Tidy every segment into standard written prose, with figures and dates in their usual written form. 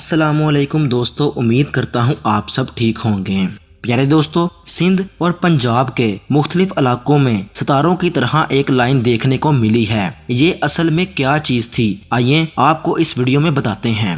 السلام علیکم دوستو، امید کرتا ہوں آپ سب ٹھیک ہوں گے۔ پیارے دوستو، سندھ اور پنجاب کے مختلف علاقوں میں ستاروں کی طرح ایک لائن دیکھنے کو ملی ہے۔ یہ اصل میں کیا چیز تھی، آئیے آپ کو اس ویڈیو میں بتاتے ہیں۔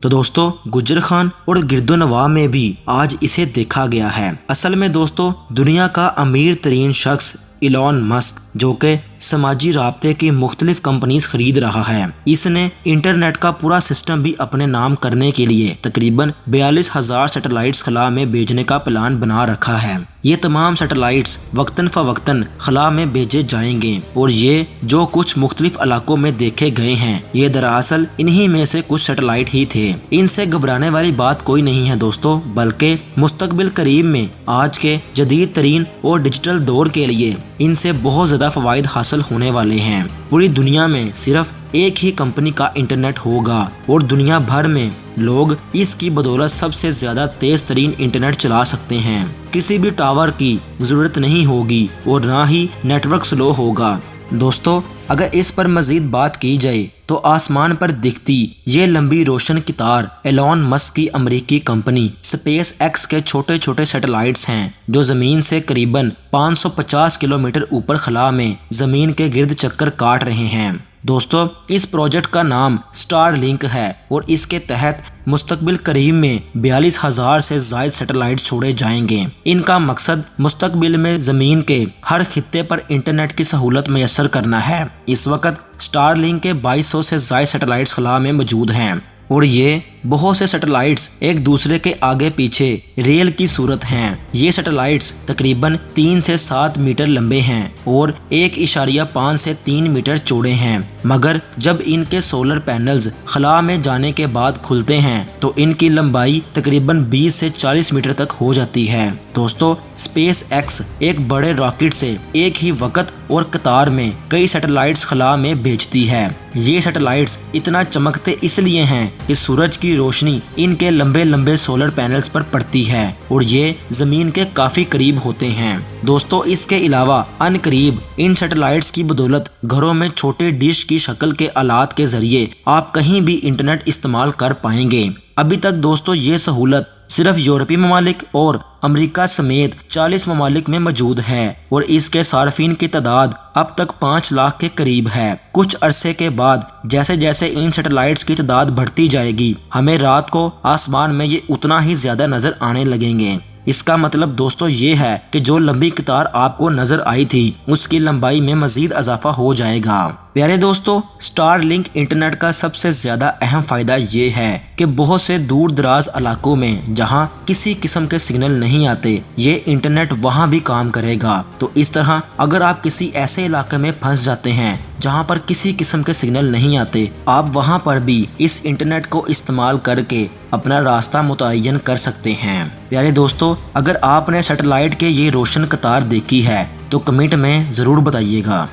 تو دوستو، گجر خان اور گرد و نواح میں بھی آج اسے دیکھا گیا ہے۔ اصل میں دوستو، دنیا کا امیر ترین شخص ایلون مسک، جو کہ سماجی رابطے کی مختلف کمپنیز خرید رہا ہے، اس نے انٹرنیٹ کا پورا سسٹم بھی اپنے نام کرنے کے لیے تقریباً 42,000 سیٹلائٹس خلا میں بھیجنے کا پلان بنا رکھا ہے۔ یہ تمام سیٹلائٹس وقتاً فوقتاً خلا میں بھیجے جائیں گے، اور یہ جو کچھ مختلف علاقوں میں دیکھے گئے ہیں، یہ دراصل انہی میں سے کچھ سیٹلائٹ ہی تھے۔ ان سے گھبرانے والی بات کوئی نہیں ہے دوستو، بلکہ مستقبل قریب میں آج کے جدید ترین اور ڈیجیٹل دور کے لیے ان سے بہت زیادہ فوائد حاصل ہونے والے ہیں۔ پوری دنیا میں صرف ایک ہی کمپنی کا انٹرنیٹ ہوگا، اور دنیا بھر میں لوگ اس کی بدولت سب سے زیادہ تیز ترین انٹرنیٹ چلا سکتے ہیں۔ کسی بھی ٹاور کی ضرورت نہیں ہوگی، اور نہ ہی نیٹ ورک سلو ہوگا۔ دوستو، اگر اس پر مزید بات کی جائے تو آسمان پر دکھتی یہ لمبی روشن قطار ایلون مسک کی امریکی کمپنی سپیس ایکس کے چھوٹے چھوٹے سیٹلائٹس ہیں، جو زمین سے قریباً 550 کلومیٹر اوپر خلا میں زمین کے گرد چکر کاٹ رہے ہیں۔ دوستو، اس پروجیکٹ کا نام سٹار لنک ہے، اور اس کے تحت مستقبل قریب میں 42,000 سے زائد سیٹلائٹ چھوڑے جائیں گے۔ ان کا مقصد مستقبل میں زمین کے ہر خطے پر انٹرنیٹ کی سہولت میسر کرنا ہے۔ اس وقت سٹار لنک کے 2200 سے زائد سیٹلائٹس خلا میں موجود ہیں، اور یہ بہت سے سیٹلائٹس ایک دوسرے کے آگے پیچھے ریل کی صورت ہیں۔ یہ سیٹلائٹس تقریباً 3 سے 7 میٹر لمبے ہیں اور 1.5 سے 3 میٹر چوڑے ہیں، مگر جب ان کے سولر پینلز خلا میں جانے کے بعد کھلتے ہیں تو ان کی لمبائی تقریباً 20 سے 40 میٹر تک ہو جاتی ہے۔ دوستو، سپیس ایکس ایک بڑے راکٹ سے ایک ہی وقت اور قطار میں کئی سیٹلائٹس خلا میں بھیجتی ہے۔ یہ سیٹلائٹس اتنا چمکتے اس لیے ہیں کہ سورج کی روشنی ان کے لمبے لمبے سولر پینلز پر پڑتی ہے، اور یہ زمین کے کافی قریب ہوتے ہیں۔ دوستو، اس کے علاوہ ان قریب ان سیٹلائٹس کی بدولت گھروں میں چھوٹے ڈش کی شکل کے آلات کے ذریعے آپ کہیں بھی انٹرنیٹ استعمال کر پائیں گے۔ ابھی تک دوستو یہ سہولت صرف یورپی ممالک اور امریکہ سمیت 40 ممالک میں موجود ہے، اور اس کے صارفین کی تعداد اب تک 5 لاکھ کے قریب ہے۔ کچھ عرصے کے بعد جیسے جیسے ان سیٹلائٹس کی تعداد بڑھتی جائے گی، ہمیں رات کو آسمان میں یہ اتنا ہی زیادہ نظر آنے لگیں گے۔ اس کا مطلب دوستو یہ ہے کہ جو لمبی قطار آپ کو نظر آئی تھی، اس کی لمبائی میں مزید اضافہ ہو جائے گا۔ پیارے دوستو، سٹار لنک انٹرنیٹ کا سب سے زیادہ اہم فائدہ یہ ہے کہ بہت سے دور دراز علاقوں میں جہاں کسی قسم کے سگنل نہیں آتے، یہ انٹرنیٹ وہاں بھی کام کرے گا۔ تو اس طرح اگر آپ کسی ایسے علاقے میں پھنس جاتے ہیں جہاں پر کسی قسم کے سگنل نہیں آتے، آپ وہاں پر بھی اس انٹرنیٹ کو استعمال کر کے اپنا راستہ متعین کر سکتے ہیں۔ پیارے دوستو، اگر آپ نے سیٹلائٹ کے یہ روشن قطار دیکھی ہے تو کمنٹ میں ضرور بتائیے گا۔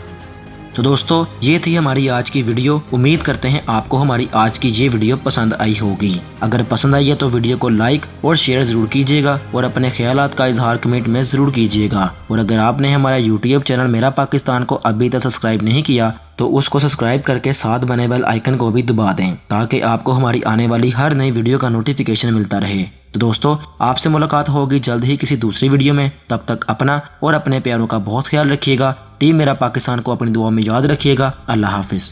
تو دوستو، یہ تھی ہماری آج کی ویڈیو۔ امید کرتے ہیں آپ کو ہماری آج کی یہ ویڈیو پسند آئی ہوگی۔ اگر پسند آئی ہے تو ویڈیو کو لائک اور شیئر ضرور کیجیے گا، اور اپنے خیالات کا اظہار کمنٹ میں ضرور کیجیے گا۔ اور اگر آپ نے ہمارا یوٹیوب چینل میرا پاکستان کو ابھی تک سبسکرائب نہیں کیا تو اس کو سبسکرائب کر کے ساتھ بنے بیل آئیکن کو بھی دبا دیں، تاکہ آپ کو ہماری آنے والی ہر نئی ویڈیو کا نوٹیفیکیشن ملتا رہے۔ تو دوستو، آپ سے ملاقات ہوگی جلد ہی کسی دوسری ویڈیو میں۔ تب تک اپنا اور اپنے پیاروں کا بہت خیال رکھیے گا۔ ٹیم میرا پاکستان کو اپنی دعا میں یاد رکھیے گا۔ اللہ حافظ۔